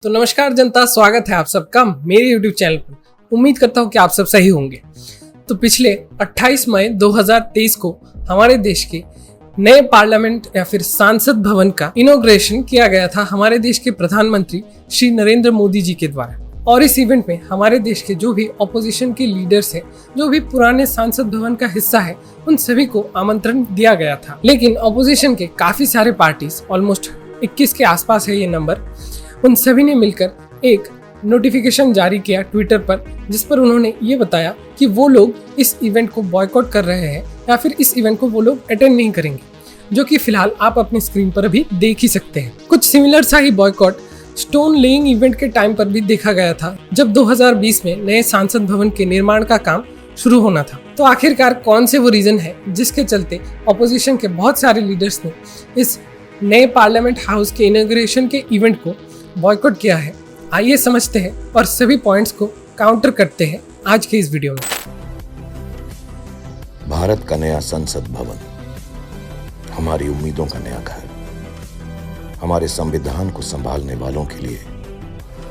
तो नमस्कार जनता, स्वागत है आप सबका मेरे YouTube चैनल पर। उम्मीद करता हूँ कि आप सब सही होंगे। तो पिछले 28 मई 2023 को हमारे देश के नए पार्लियामेंट या फिर संसद भवन का इनॉग्रेशन किया गया था हमारे देश के प्रधानमंत्री श्री नरेंद्र मोदी जी के द्वारा। और इस इवेंट में हमारे देश के जो भी ऑपोजिशन के लीडर्स हैं, जो भी पुराने संसद भवन का हिस्सा है, उन सभी को आमंत्रण दिया गया था। लेकिन ऑपोजिशन के काफी सारे पार्टीज, ऑलमोस्ट 21 के आसपास है ये नंबर, उन सभी ने मिलकर एक नोटिफिकेशन जारी किया ट्विटर पर, जिस पर उन्होंने ये बताया कि वो लोग इस इवेंट को बॉयकॉट कर रहे हैं या फिर इस इवेंट को वो लोग अटेंड नहीं करेंगे, जो कि फिलहाल आप अपनी स्क्रीन पर अभी देख ही सकते हैं। कुछ सिमिलर सा ही बॉयकॉट स्टोन लेइंग इवेंट के टाइम पर भी देखा गया था, जब 2020 में नए संसद भवन के निर्माण का काम शुरू होना था। तो आखिरकार कौन से वो रीजन है जिसके चलते ऑपोजिशन के बहुत सारे लीडर्स ने इस नए पार्लियामेंट हाउस के इनॉग्रेशन के इवेंट को बॉयकॉट किया है? आइए समझते हैं और सभी पॉइंट्स को काउंटर करते हैं आज के इस वीडियो में। भारत का नया संसद भवन हमारी उम्मीदों का नया घर, हमारे संविधान को संभालने वालों के लिए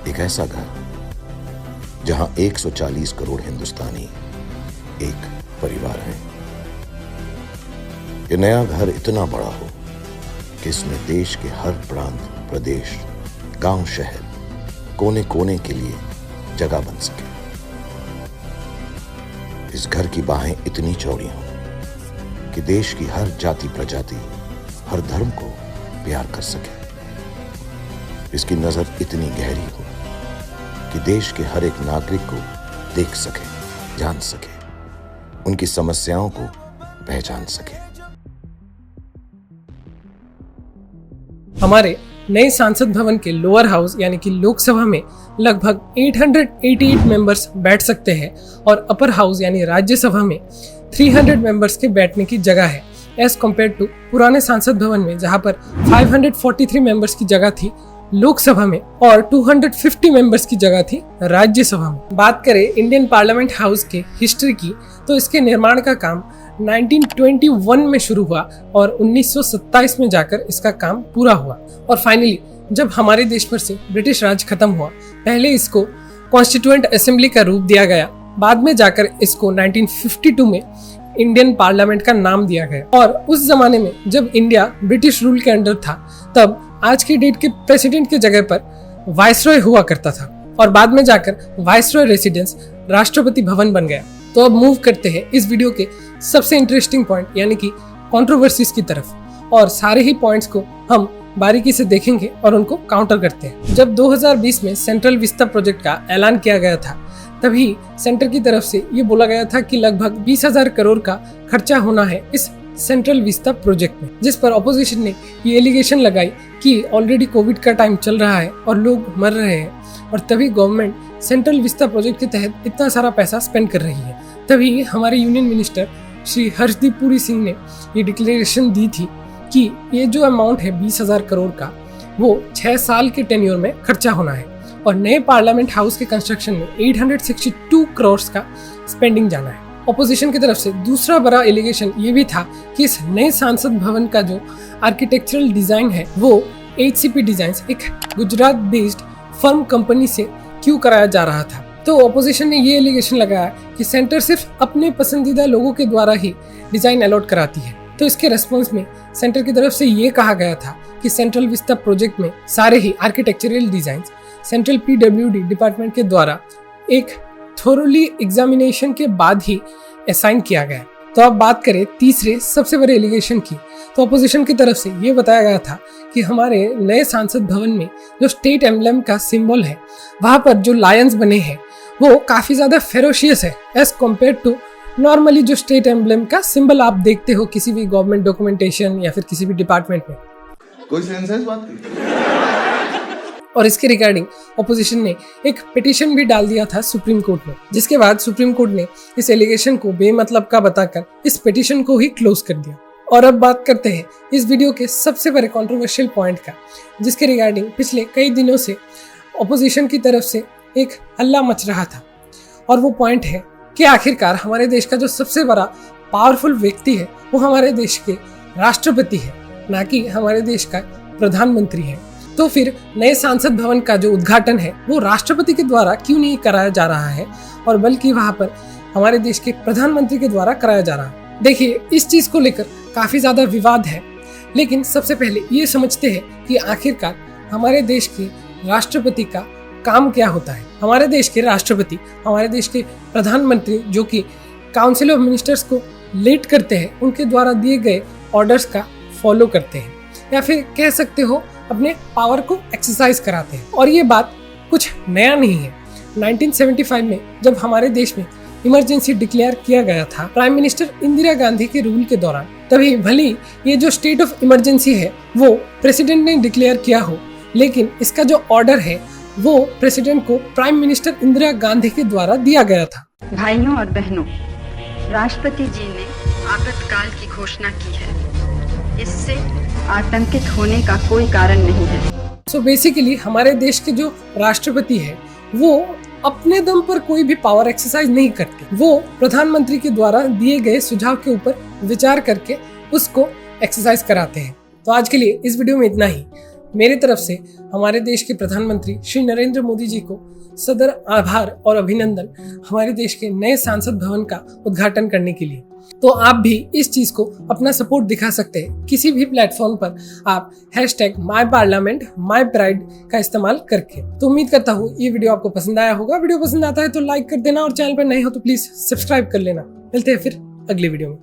एक ऐसा घर जहां 140 करोड़ हिंदुस्तानी एक परिवार हैं। ये नया घर इतना बड़ा हो कि इसमें देश के हर प्रांत, प्रदेश, गांव, शहर, कोने कोने के लिए जगह बन सके। इस घर की बाहें इतनी चौड़ी हों कि देश की हर जाति, प्रजाति, हर धर्म को प्यार कर सके। इसकी नजर इतनी गहरी हो कि देश के हर एक नागरिक को देख सके, जान सके, उनकी समस्याओं को पहचान सके। हमारे नए संसद भवन के लोअर हाउस यानी कि लोकसभा में लगभग 888 मेंबर्स बैठ सकते हैं और अपर हाउस यानी राज्यसभा में 300 मेंबर्स के बैठने की जगह है, एज कम्पेयर टू पुराने संसद भवन में जहां पर 543 मेंबर्स की जगह थी लोकसभा में और 250 मेंबर्स की जगह थी राज्यसभा में। बात करें इंडियन पार्लियामेंट हाउस के हिस्ट्री की, तो इसके निर्माण का काम 1921 में शुरू हुआ और 1927 में जाकर इसका काम पूरा हुआ। और फाइनली जब हमारे देश पर से ब्रिटिश राज खत्म हुआ, पहले इसको कॉन्स्टिट्यूएंट असेंबली का रूप दिया गया, बाद में जाकर इसको 1952 में इंडियन पार्लियामेंट का नाम दिया गया। और उस जमाने में जब इंडिया ब्रिटिश रूल के अंडर था, तब आज की डेट के प्रेसिडेंट की जगह पर वाइसरॉय हुआ करता था और बाद में जाकर वाइसरॉय रेसिडेंस राष्ट्रपति भवन बन गया। तो अब मूव करते हैं इस वीडियो के सबसे इंटरेस्टिंग पॉइंट यानी कि कंट्रोवर्सीज की तरफ, और सारे ही पॉइंट्स को हम बारीकी से देखेंगे और उनको काउंटर करते हैं। जब 2020 में सेंट्रल विस्ता प्रोजेक्ट का ऐलान किया गया था, तभी सेंटर की तरफ से ये बोला गया था कि लगभग 20,000 करोड़ का खर्चा होना है इस सेंट्रल विस्ता प्रोजेक्ट में, जिस पर ऑपोजिशन ने ये एलिगेशन लगाई कि ऑलरेडी कोविड का टाइम चल रहा है और लोग मर रहे हैं और तभी गवर्नमेंट सेंट्रल विस्ता प्रोजेक्ट के तहत इतना सारा पैसा स्पेंड कर रही है। तभी हमारे यूनियन मिनिस्टर श्री हर्षदीप पुरी सिंह ने ये डिक्लेरेशन दी थी कि ये जो अमाउंट है 20,000 करोड़ का, वो 6 साल के टेन्योर में खर्चा होना है और नए पार्लियामेंट हाउस के कंस्ट्रक्शन में 862 करोड़ का स्पेंडिंग जाना है। ऑपोजिशन की तरफ से दूसरा बड़ा एलिगेशन ये भी था कि इस नए संसद भवन का जो आर्किटेक्चरल डिजाइन है वो HCP डिजाइन्स, एक गुजरात बेस्ड फर्म कंपनी से क्यों कराया जा रहा था। तो ऑपोजिशन ने ये एलिगेशन लगाया कि सेंटर सिर्फ अपने पसंदीदा लोगों के द्वारा ही डिजाइन अलॉट कराती है। तो इसके रेस्पॉन्स में सेंटर की तरफ से ये कहा गया था कि सेंट्रल विस्ता प्रोजेक्ट में सारे ही architectural design central PWD department के द्वारा एक थोरोली एग्जामिनेशन के बाद ही असाइन किया गया। तो अब बात करें तीसरे सबसे बड़े एलिगेशन की, तो ऑपोजिशन की तरफ से ये बताया गया था कि हमारे नए संसद भवन में जो स्टेट एम्बलम का सिंबल है, वहां पर जो लायंस बने हैं वो काफी ज्यादा फेरोशियस है एज कम्पेयर टू नॉर्मली जो स्टेट एम्बलम का सिंबल आप देखते हो किसी भी गवर्नमेंट डॉक्यूमेंटेशन या फिर किसी भी डिपार्टमेंट में। कोई सेंस है इस बात की? और इसके रिगार्डिंग ऑपोजिशन ने एक पिटीशन भी डाल दिया था सुप्रीम कोर्ट में, जिसके बाद सुप्रीम कोर्ट ने इस एलिगेशन को बेमतलब का बताकर इस पिटीशन को ही क्लोज कर दिया। और अब बात करते हैं इस वीडियो के सबसे बड़े कंट्रोवर्शियल पॉइंट का, जिसके रिगार्डिंग पिछले कई दिनों से ऑपोजिशन की तरफ से एक हल्ला मच रहा था। और वो पॉइंट है कि आखिरकार हमारे देश का जो सबसे बड़ा पावरफुल व्यक्ति है वो हमारे देश के राष्ट्रपति है, ना कि हमारे देश का प्रधानमंत्री है। तो फिर नए संसद भवन का जो उद्घाटन है वो राष्ट्रपति के द्वारा क्यों नहीं कराया जा रहा है और बल्कि वहां पर हमारे देश के प्रधानमंत्री के द्वारा कराया जा रहा है। देखिए, इस चीज को लेकर काफी ज्यादा विवाद है, लेकिन सबसे पहले ये समझते हैं कि आखिरकार हमारे देश के राष्ट्रपति का काम क्या होता है। हमारे देश के राष्ट्रपति हमारे देश के प्रधानमंत्री जो कि काउंसिल ऑफ मिनिस्टर्स को लीड करते हैं, उनके द्वारा दिए गए ऑर्डर्स का फॉलो करते हैं, या फिर कह सकते हो अपने पावर को एक्सरसाइज कराते हैं। और ये बात कुछ नया नहीं है। 1975 में जब हमारे देश में इमरजेंसी डिक्लेयर किया गया था प्राइम मिनिस्टर इंदिरा गांधी के रूल के दौरान, तभी भले ये जो स्टेट ऑफ इमरजेंसी है वो प्रेसिडेंट ने डिक्लेयर किया हो, लेकिन इसका जो ऑर्डर है वो प्रेसिडेंट को प्राइम मिनिस्टर इंदिरा गांधी के द्वारा दिया गया था। भाइयों और बहनों, राष्ट्रपति जी ने आपातकाल की घोषणा की है। इससे आतंकित होने का कोई कारण नहीं है। सो बेसिकली हमारे देश के जो राष्ट्रपति है वो अपने दम पर कोई भी पावर एक्सरसाइज नहीं करते, वो प्रधानमंत्री के द्वारा दिए गए सुझाव के ऊपर विचार करके उसको एक्सरसाइज कराते हैं। तो आज के लिए इस वीडियो में इतना ही। मेरी तरफ से हमारे देश के प्रधानमंत्री श्री नरेंद्र मोदी जी को सदर आभार और अभिनंदन हमारे देश के नए संसद भवन का उद्घाटन करने के लिए। तो आप भी इस चीज को अपना सपोर्ट दिखा सकते हैं। किसी भी प्लेटफॉर्म पर आप #MyParliament MyPride का इस्तेमाल करके। तो उम्मीद करता हूँ ये वीडियो आपको पसंद आया होगा। वीडियो पसंद आता है तो लाइक कर देना और चैनल पर नए हो तो प्लीज सब्सक्राइब कर लेना। मिलते हैं फिर अगले वीडियो में।